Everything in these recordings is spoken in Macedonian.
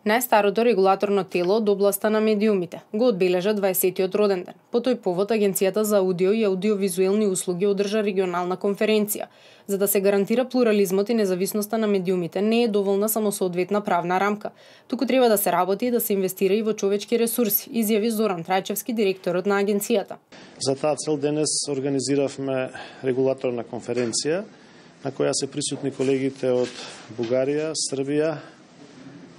Најстарото регулаторно тело од областа на медиумите го одбележа 20-тиот роден ден. По тој повод Агенцијата за аудио и аудиовизуелни услуги одржа регионална конференција. За да се гарантира плурализмот и независноста на медиумите, не е доволна само соодветна правна рамка, туку треба да се работи и да се инвестира и во човечки ресурси, изјави Зоран Трајчевски, директорот на агенцијата. За таа цел денес организиравме регулаторна конференција на која се присутни колегите од Бугарија, Србија,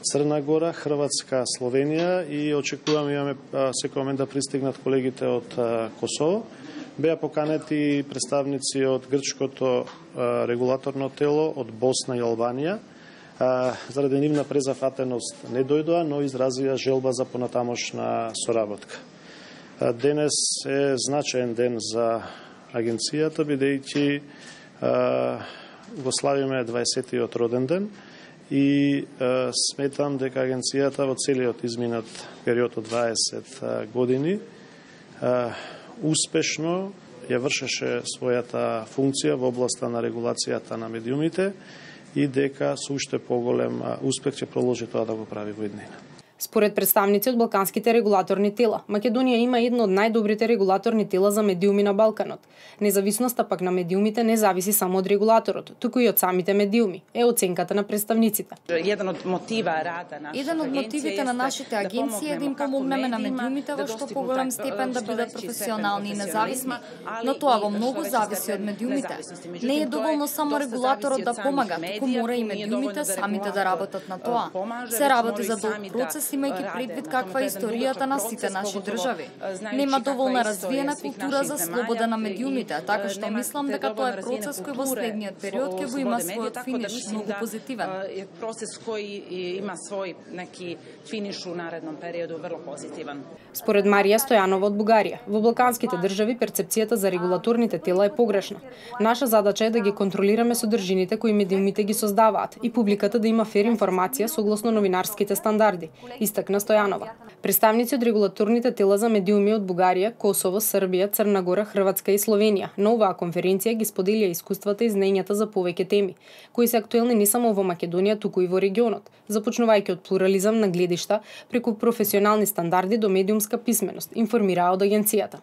Црна Гора, Хрватска, Словенија и очекуваме имаме секој момент да пристигнат колегите од Косово. Беа поканети представници од грчкото регулаторно тело, од Босна и Албанија. Заради нивна презафатеност не дојдоа, но изразија желба за понатамошна соработка. Денес е значаен ден за агенцијата, бидејќи го славиме 20-тиот роден ден и сметам дека агенцијата во целиот изминат период од 20 години успешно ја вршеше својата функција во областа на регулацијата на медиумите и дека со уште поголем успех ќе продолжи тоа да го прави во иднина. Според представници од балканските регулаторни тела, Македонија има едно од најдобрите регулаторни тела за медиуми на Балканот. Независноста пак на медиумите не зависи само од регулаторот, туку и од самите медиуми, е оценката на представниците. Еден од мотивите на нашите агенции е да им помогнеме на медиумите во што поголем степен да бидат професионални и независни, но тоа во многу зависи од медиумите. Не е доволно само регулаторот да помага, туку мора и медиумите самите да работат на тоа. Се работи за долг процес, имајќи предвид каква е историјата на сите наши држави. Нема доволна развиена култура за слобода на медиумите, така што мислам дека тоа е процес кој во следниот период ќе го има својот финиш многу позитивен. Процес кој има свој неки финиш у наредном периоду врло позитивен. Според Марија Стојанова од Бугарија, во балканските држави перцепцијата за регулаторните тела е погрешна. Наша задача е да ги контролираме содржините кои медиумите ги создаваат и публиката да има фер информација согласно новинарските стандарди, истакна Стојанова. Представници од регулаторните тела за медиуми од Бугарија, Косово, Србија, Црна Гора, Хрватска и Словенија на оваа конференција ги споделија искуствата и знаењата за повеќе теми, кои се актуелни не само во Македонија, туку и во регионот, започнувајќи од плурализам на гледишта преку професионални стандарди до медиумска писменост, информираа од агенцијата.